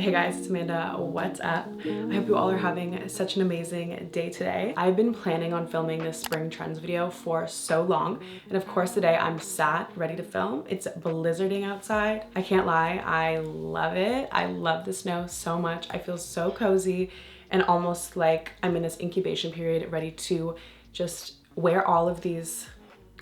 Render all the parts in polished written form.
Hey guys, it's Amanda. What's up? I hope you all are having such an amazing day today. I've been planning on filming this spring trends video for so long, and of course today I'm sat ready to film. It's blizzarding outside. I can't lie, I love it. I love the snow so much. I feel so cozy and almost like I'm in this incubation period ready to just wear all of these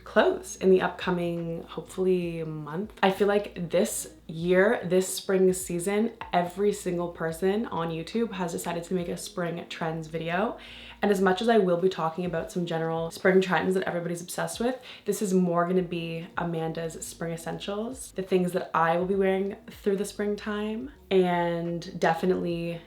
clothes in the upcoming, hopefully, month. I feel like this year, this spring season, every single person on YouTube has decided to make a spring trends video. And as much as I will be talking about some general spring trends that everybody's obsessed with, this is more gonna be Amanda's spring essentials, the things that I will be wearing through the springtime, and definitely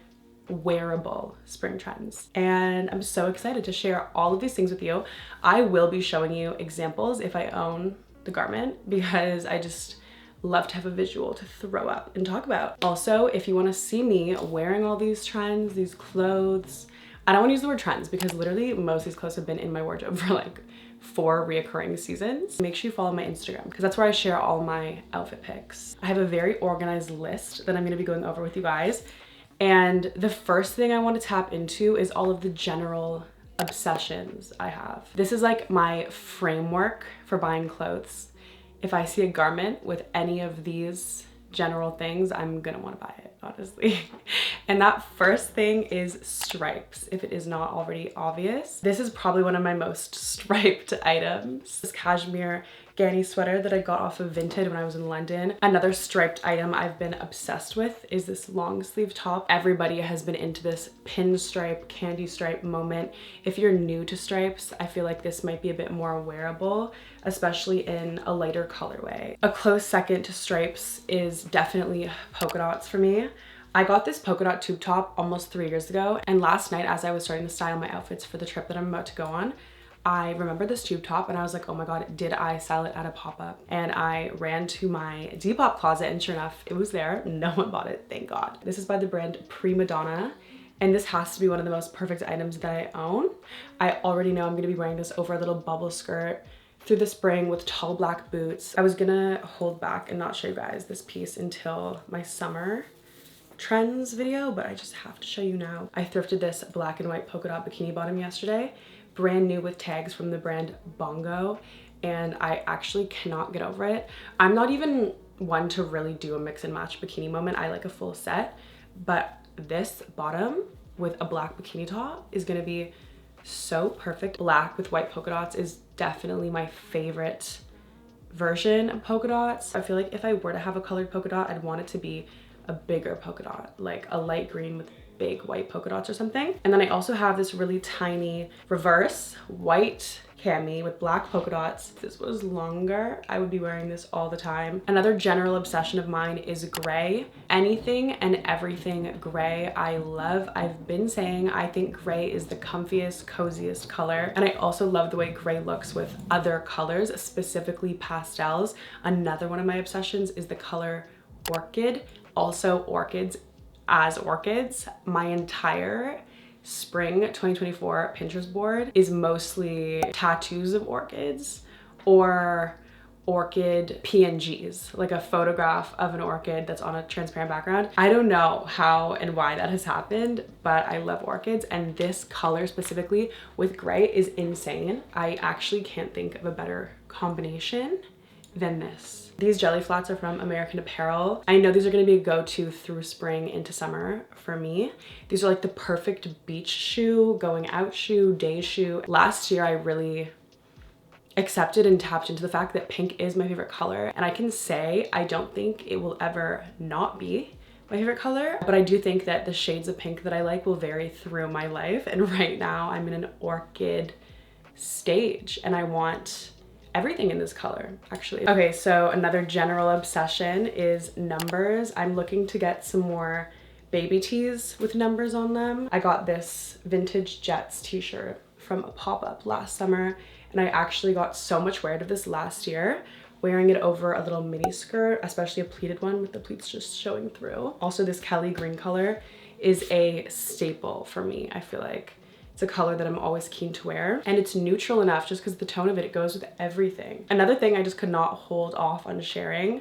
wearable spring trends. And I'm so excited to share all of these things with you. I will be showing you examples if I own the garment because I just love to have a visual to throw up and talk about. Also, if you want to see me wearing all these trends, these clothes, I don't want to use the word trends because literally most of these clothes have been in my wardrobe for like 4 reoccurring seasons. Make sure you follow my Instagram because that's where I share all my outfit pics. I have a very organized list that I'm going to be going over with you guys. And the first thing I want to tap into is all of the general obsessions I have. This is like my framework for buying clothes. If I see a garment with any of these general things, I'm gonna want to buy it, honestly. And that first thing is stripes, if it is not already obvious. This is probably one of my most striped items. This cashmere Ganni sweater that I got off of Vinted when I was in London. Another striped item I've been obsessed with is this long sleeve top. Everybody has been into this pinstripe, candy stripe moment. If you're new to stripes, I feel like this might be a bit more wearable, especially in a lighter colorway. A close second to stripes is definitely polka dots for me. I got this polka dot tube top almost 3 years ago, and last night as I was starting to style my outfits for the trip that I'm about to go on, I remember this tube top and I was like, oh my god, did I sell it at a pop-up? And I ran to my Depop closet and sure enough, it was there. No one bought it, thank god. This is by the brand Prima Donna, and this has to be one of the most perfect items that I own. I already know I'm gonna be wearing this over a little bubble skirt through the spring with tall black boots. I was gonna hold back and not show you guys this piece until my summer trends video, but I just have to show you now. I thrifted this black and white polka dot bikini bottom yesterday, brand new with tags from the brand Bongo, and I actually cannot get over it. I'm not even one to really do a mix and match bikini moment. I like a full set, but this bottom with a black bikini top is gonna be so perfect. Black with white polka dots is definitely my favorite version of polka dots. I feel like if I were to have a colored polka dot, I'd want it to be a bigger polka dot, like a light green with big white polka dots or something. And then I also have this really tiny reverse white cami with black polka dots. If this was longer, I would be wearing this all the time. Another general obsession of mine is gray. Anything and everything gray I love. I've been saying I think gray is the comfiest, coziest color. And I also love the way gray looks with other colors, specifically pastels. Another one of my obsessions is the color orchid. Also orchids as orchids. My entire spring 2024 Pinterest board is mostly tattoos of orchids or orchid PNGs, like a photograph of an orchid that's on a transparent background. I don't know how and why that has happened, but I love orchids, and this color specifically with gray is insane. I actually can't think of a better combination than this. These jelly flats are from American Apparel. I know these are gonna be a go-to through spring into summer for me. These are like the perfect beach shoe, going out shoe, day shoe. Last year, I really accepted and tapped into the fact that pink is my favorite color. And I can say, I don't think it will ever not be my favorite color, but I do think that the shades of pink that I like will vary through my life. And right now I'm in an orchid stage and I want everything in this color, actually. Okay, so another general obsession is numbers. I'm looking to get some more baby tees with numbers on them. I got this vintage Jets t-shirt from a pop-up last summer, and I actually got so much wear out of this last year, wearing it over a little mini skirt, especially a pleated one with the pleats just showing through. Also, this Kelly green color is a staple for me, I feel like. It's a color that I'm always keen to wear, and it's neutral enough just because the tone of it, it goes with everything. Another thing I just could not hold off on sharing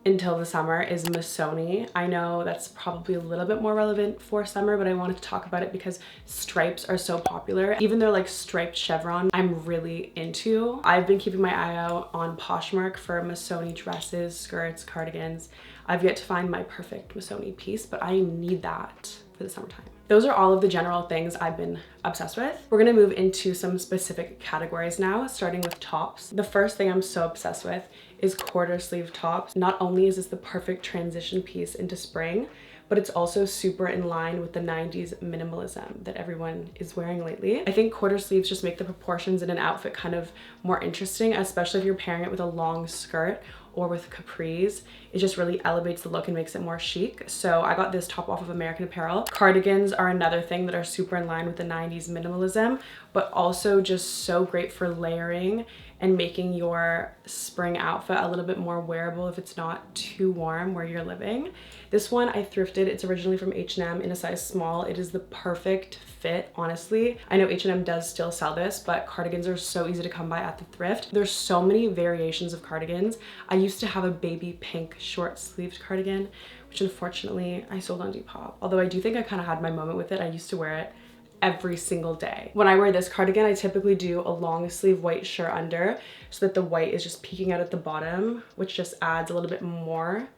until the summer is Missoni. I know that's probably a little bit more relevant for summer, but I wanted to talk about it because stripes are so popular. Even though like striped chevron, I'm really into. I've been keeping my eye out on Poshmark for Missoni dresses, skirts, cardigans. I've yet to find my perfect Missoni piece, but I need that for the summertime. Those are all of the general things I've been obsessed with. We're gonna move into some specific categories now, starting with tops. The first thing I'm so obsessed with is quarter sleeve tops. Not only is this the perfect transition piece into spring, but it's also super in line with the 90s minimalism that everyone is wearing lately. I think quarter sleeves just make the proportions in an outfit kind of more interesting, especially if you're pairing it with a long skirt or with capris. It just really elevates the look and makes it more chic. So I got this top off of American Apparel. Cardigans are another thing that are super in line with the 90s minimalism, but also just so great for layering and making your spring outfit a little bit more wearable if it's not too warm where you're living. This one I thrifted. It's originally from H&M in a size small. It is the perfect fit, honestly. I know H&M does still sell this, but cardigans are so easy to come by at the thrift. There's so many variations of cardigans. I used to have a baby pink short sleeved cardigan, which unfortunately I sold on Depop. Although I do think I kind of had my moment with it. I used to wear it every single day. When I wear this cardigan, I typically do a long sleeve white shirt under so that the white is just peeking out at the bottom, which just adds a little bit more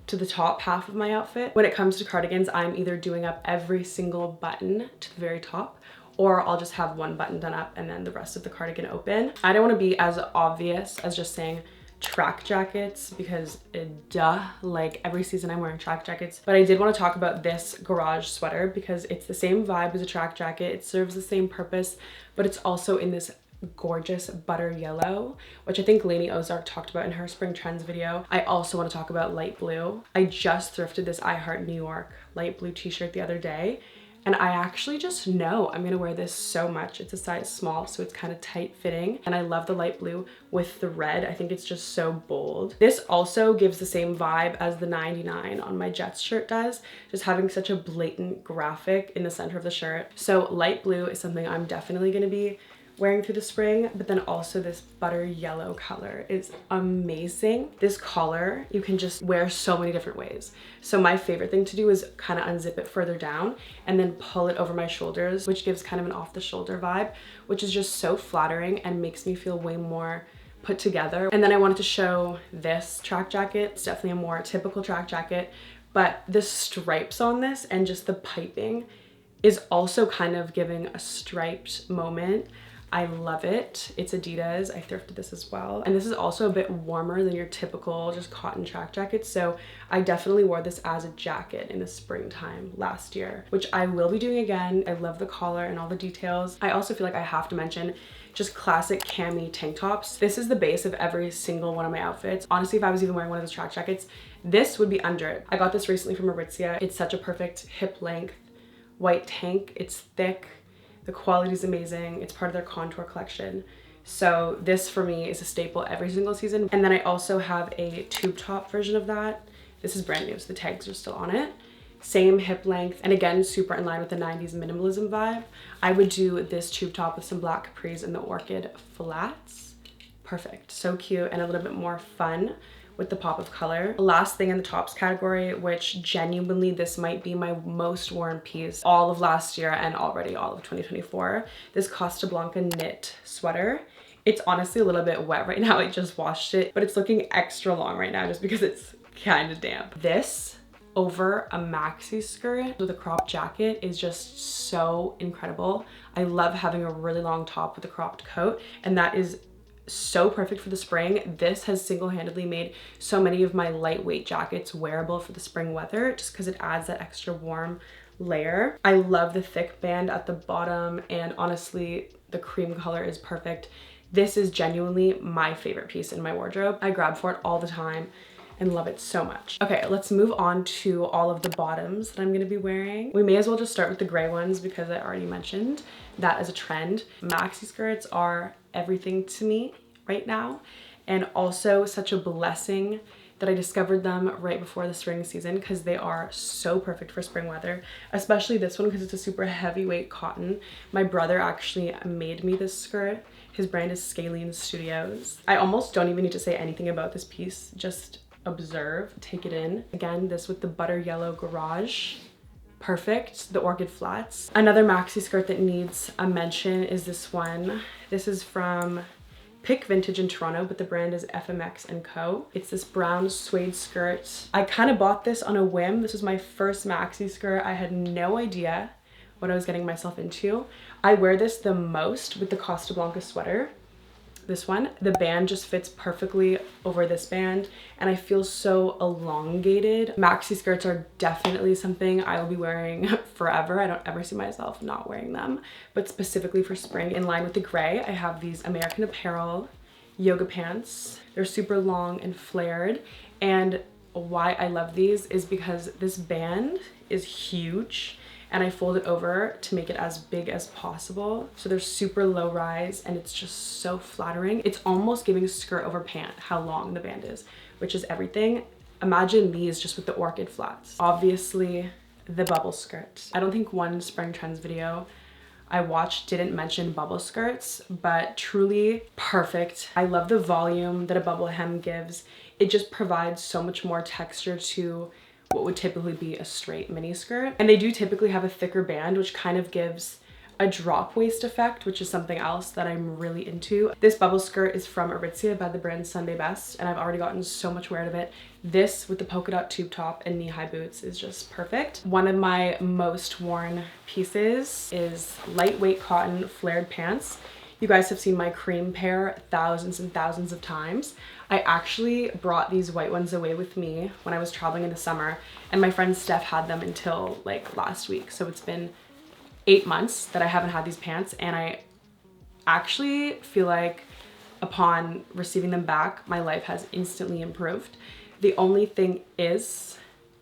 to the top half of my outfit. When it comes to cardigans, I'm either doing up every single button to the very top, or I'll just have one button done up and then the rest of the cardigan open. I don't want to be as obvious as just saying track jackets because duh, like every season I'm wearing track jackets, but I did want to talk about this garage sweater because it's the same vibe as a track jacket. It serves the same purpose, but it's also in this gorgeous butter yellow, which I think Lainey Ozark talked about in her spring trends video. I also want to talk about light blue. I just thrifted this I Heart New York light blue t-shirt the other day, and I actually just know I'm gonna wear this so much. It's a size small, so it's kind of tight fitting. And I love the light blue with the red. I think it's just so bold. This also gives the same vibe as the 99 on my Jets shirt does, just having such a blatant graphic in the center of the shirt. So light blue is something I'm definitely gonna be wearing through the spring, but then also this butter yellow color is amazing. This collar you can just wear so many different ways. So my favorite thing to do is kind of unzip it further down and then pull it over my shoulders, which gives kind of an off the shoulder vibe, which is just so flattering and makes me feel way more put together. And then I wanted to show this track jacket. It's definitely a more typical track jacket, but the stripes on this and just the piping is also kind of giving a striped moment. I love it. It's Adidas. I thrifted this as well. And this is also a bit warmer than your typical just cotton track jacket. So I definitely wore this as a jacket in the springtime last year, which I will be doing again. I love the collar and all the details. I also feel like I have to mention just classic cami tank tops. This is the base of every single one of my outfits. Honestly, if I was even wearing one of those track jackets, this would be under it. I got this recently from Aritzia. It's such a perfect hip length white tank. It's thick. The quality is amazing. It's part of their contour collection. So this for me is a staple every single season. And then I also have a tube top version of that. This is brand new, so the tags are still on it. Same hip length, and again, super in line with the 90s minimalism vibe. I would do this tube top with some black capris and the orchid flats. Perfect, so cute and a little bit more fun with the pop of color. Last thing in the tops category, which genuinely this might be my most worn piece all of last year and already all of 2024, this Costa Blanca knit sweater. It's honestly a little bit wet right now. I just washed it, but it's looking extra long right now just because it's kind of damp. This over a maxi skirt with a crop jacket is just so incredible. I love having a really long top with a cropped coat, and that is so perfect for the spring. This has single-handedly made so many of my lightweight jackets wearable for the spring weather just because it adds that extra warm layer. I love the thick band at the bottom, and honestly the cream color is perfect. This is genuinely my favorite piece in my wardrobe. I grab for it all the time and love it so much. Okay, let's move on to all of the bottoms that I'm gonna be wearing. We may as well just start with the gray ones because I already mentioned that as a trend. Maxi skirts are everything to me right now, and also such a blessing that I discovered them right before the spring season because they are so perfect for spring weather, especially this one because it's a super heavyweight cotton. My brother actually made me this skirt. His brand is Scalene Studios. I almost don't even need to say anything about this piece, just observe, take it in. Again, this with the butter yellow garage. Perfect. The orchid flats. Another maxi skirt that needs a mention is this one. This is from Pick Vintage in Toronto, but the brand is FMX & Co. It's this brown suede skirt. I kind of bought this on a whim. This was my first maxi skirt. I had no idea what I was getting myself into. I wear this the most with the Costa Blanca sweater. This one, the band just fits perfectly over this band and I feel so elongated. Maxi skirts are definitely something I will be wearing forever. I don't ever see myself not wearing them, but specifically for spring, in line with the gray, I have these American Apparel yoga pants. They're super long and flared, and why I love these is because this band is huge and I fold it over to make it as big as possible. So they're super low rise and it's just so flattering. It's almost giving skirt over pant how long the band is, which is everything. Imagine these just with the orchid flats. Obviously the bubble skirt. I don't think one spring trends video I watched didn't mention bubble skirts, but truly perfect. I love the volume that a bubble hem gives. It just provides so much more texture to what would typically be a straight mini skirt. And they do typically have a thicker band, which kind of gives a drop waist effect, which is something else that I'm really into. This bubble skirt is from Aritzia by the brand Sunday Best, and I've already gotten so much wear out of it. This with the polka dot tube top and knee-high boots is just perfect. One of my most worn pieces is lightweight cotton flared pants. You guys have seen my cream pair thousands and thousands of times. I actually brought these white ones away with me when I was traveling in the summer, and my friend Steph had them until like last week. So it's been 8 months that I haven't had these pants, and I actually feel like upon receiving them back, my life has instantly improved. The only thing is,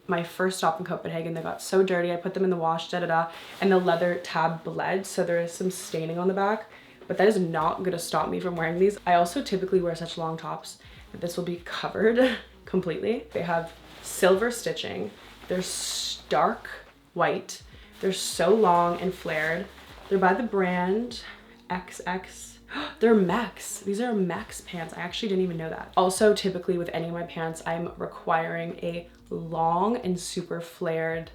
my first stop in Copenhagen, they got so dirty. I put them in the wash, and the leather tab bled, so there is some staining on the back, but that is not gonna stop me from wearing these. I also typically wear such long tops that this will be covered completely. They have silver stitching. They're stark white. They're so long and flared. They're by the brand XX. They're Mex. These are Mex pants. I actually didn't even know that. Also, typically with any of my pants, I'm requiring a long and super flared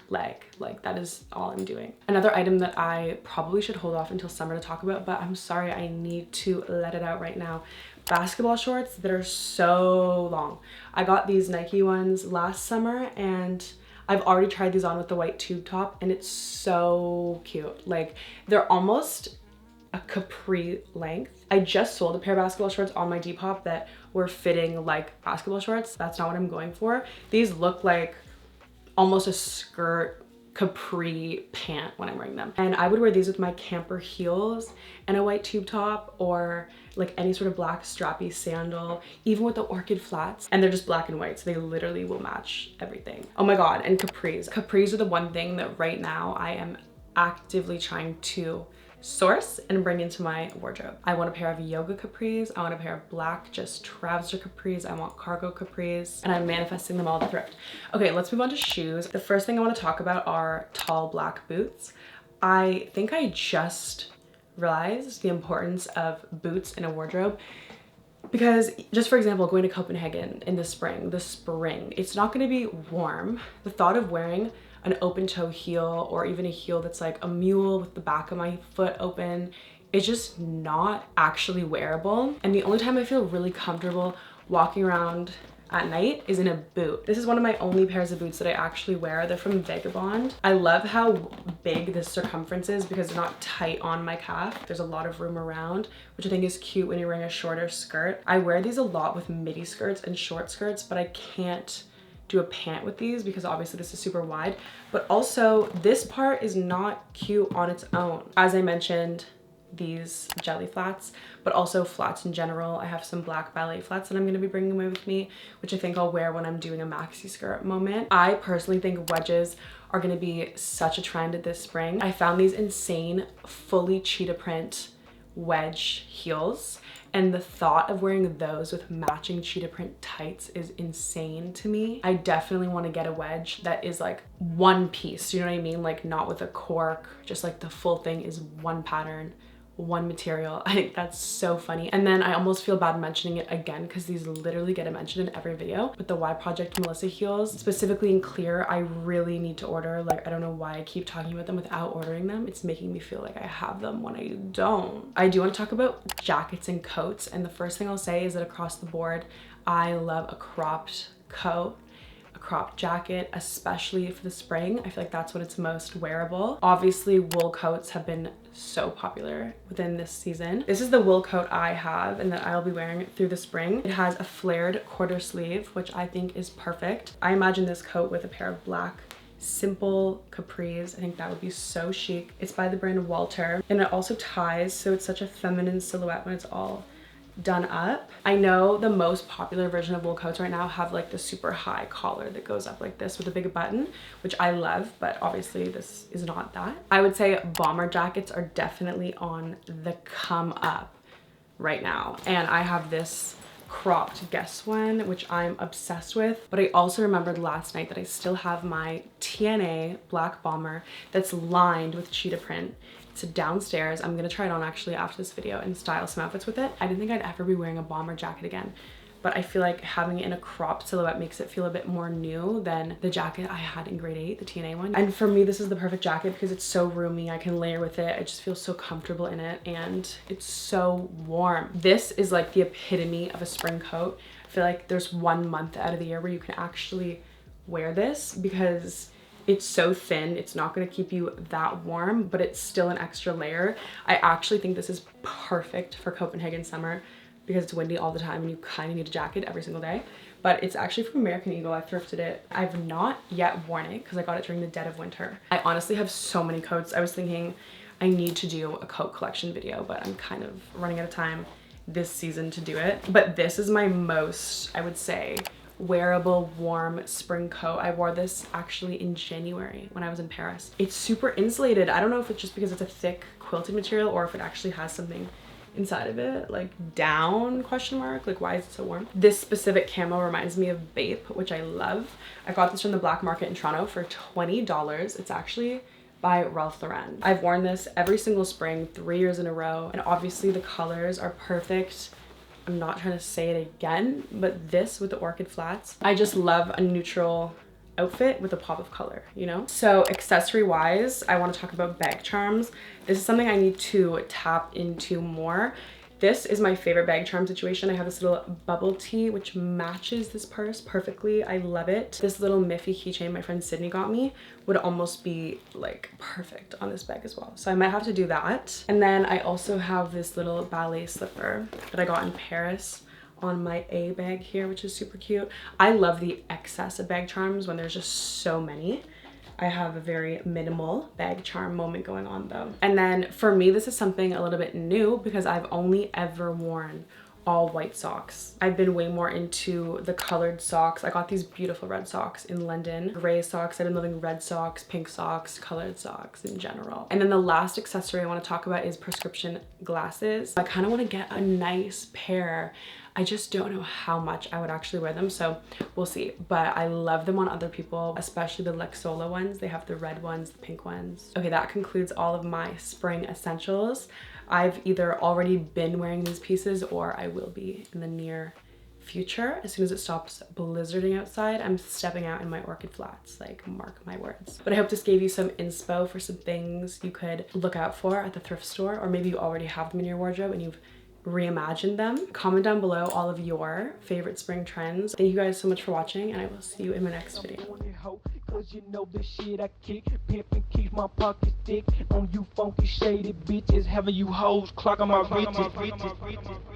leg. Like, that is all I'm doing. Another item that I probably should hold off until summer to talk about, but I'm sorry, I need to let it out right now. Basketball shorts that are so long. I got these Nike ones last summer and I've already tried these on with the white tube top and it's so cute. Like, they're almost a capri length. I just sold a pair of basketball shorts on my Depop that were fitting like basketball shorts. That's not what I'm going for. These look like almost a skirt capri pant when I'm wearing them. And I would wear these with my camper heels and a white tube top, or like any sort of black strappy sandal, even with the orchid flats. And they're just black and white, so they literally will match everything. Oh my God, and capris. Capris are the one thing that right now I am actively trying to source and bring into my wardrobe. I want a pair of yoga capris. I want a pair of black just trouser capris. I want cargo capris, and I'm manifesting them all to thrift. Okay, let's move on to shoes. The first thing I want to talk about are tall black boots. I think I just realized the importance of boots in a wardrobe, because just for example, going to Copenhagen in the spring, it's not going to be warm. The thought of wearing an open toe heel, or even a heel that's like a mule with the back of my foot open, is just not actually wearable. And the only time I feel really comfortable walking around at night is in a boot. This is one of my only pairs of boots that I actually wear. They're from Vagabond. I love how big this circumference is because they're not tight on my calf. There's a lot of room around, which I think is cute when you're wearing a shorter skirt. I wear these a lot with midi skirts and short skirts, but I can't do a pant with these because obviously this is super wide, but also this part is not cute on its own. As I mentioned, these jelly flats, but also flats in general. I have some black ballet flats that I'm going to be bringing away with me, which I think I'll wear when I'm doing a maxi skirt moment. I personally think wedges are going to be such a trend this spring. I found these insane fully cheetah print wedge heels, and the thought of wearing those with matching cheetah print tights is insane to me. I definitely want to get a wedge that is like one piece, you know what I mean? Like, not with a cork, just like the full thing is one pattern, one material. I think that's so funny. And then I almost feel bad mentioning it again because these literally get mentioned in every video. But the Y Project Melissa heels, specifically in clear, I really need to order. Like, I don't know why I keep talking about them without ordering them. It's making me feel like I have them when I don't. I do want to talk about jackets and coats. And the first thing I'll say is that across the board, I love a cropped coat, a cropped jacket, especially for the spring. I feel like that's when it's most wearable. Obviously, wool coats have been so popular within this season. This is the wool coat I have and that I'll be wearing through the spring. It has a flared quarter sleeve, which I think is perfect. I imagine this coat with a pair of black simple capris. I think that would be so chic. It's by the brand Walter, and it also ties, so it's such a feminine silhouette when it's all done up. I know the most popular version of wool coats right now have like the super high collar that goes up like this with a big button, which I love, but obviously this is not that. I would say bomber jackets are definitely on the come up right now. And I have this cropped guess one, which I'm obsessed with. But I also remembered last night that I still have my TNA black bomber that's lined with cheetah print. It's downstairs. I'm gonna try it on actually after this video and style some outfits with it. I didn't think I'd ever be wearing a bomber jacket again, but I feel like having it in a cropped silhouette makes it feel a bit more new than the jacket I had in grade 8, the TNA one. And for me, this is the perfect jacket because it's so roomy. I can layer with it. I just feel so comfortable in it and it's so warm. This is like the epitome of a spring coat. I feel like there's 1 month out of the year where you can actually wear this because it's so thin. It's not going to keep you that warm, but it's still an extra layer. I actually think this is perfect for Copenhagen summer because it's windy all the time and you kind of need a jacket every single day. But it's actually from American Eagle. I thrifted it. I've not yet worn it because I got it during the dead of winter. I honestly have so many coats. I was thinking I need to do a coat collection video, but I'm kind of running out of time this season to do it. But this is my most, I would say, wearable warm spring coat. I wore this actually in January when I was in Paris. It's super insulated. I don't know if it's just because it's a thick quilted material or if it actually has something inside of it, like down question mark, like why is it so warm? This specific camo reminds me of Bape, which I love. I got this from the black market in Toronto for $20. It's actually by Ralph Lauren. I've worn this every single spring 3 years in a row, and obviously the colors are perfect. I'm not trying to say it again, but this with the orchid flats, I just love a neutral outfit with a pop of color, you know? So accessory wise, I want to talk about bag charms. This is something I need to tap into more. This is my favorite bag charm situation. I have this little bubble tee which matches this purse perfectly. I love it. This little Miffy keychain my friend Sydney got me would almost be like perfect on this bag as well. So I might have to do that. And then I also have this little ballet slipper that I got in Paris on my A bag here, which is super cute. I love the excess of bag charms when there's just so many. I have a very minimal bag charm moment going on though. And then for me, this is something a little bit new because I've only ever worn all white socks. I've been way more into the colored socks. I got these beautiful red socks in London. Gray socks. I've been loving red socks, pink socks, colored socks in general. And then the last accessory I want to talk about is prescription glasses. I kind of want to get a nice pair. I just don't know how much I would actually wear them, so we'll see. But I love them on other people, especially the Lexola ones. They have the red ones, the pink ones. Okay, that concludes all of my spring essentials. I've either already been wearing these pieces or I will be in the near future. As soon as it stops blizzarding outside, I'm stepping out in my orchid flats, like mark my words. But I hope this gave you some inspo for some things you could look out for at the thrift store, or maybe you already have them in your wardrobe and you've reimagined them. Comment down below all of your favorite spring trends. Thank you guys so much for watching, and I will see you in my next video. Cause you know the shit I kick, pimp and keep my pockets thick on you funky shady bitches, having you hoes clocking my riches.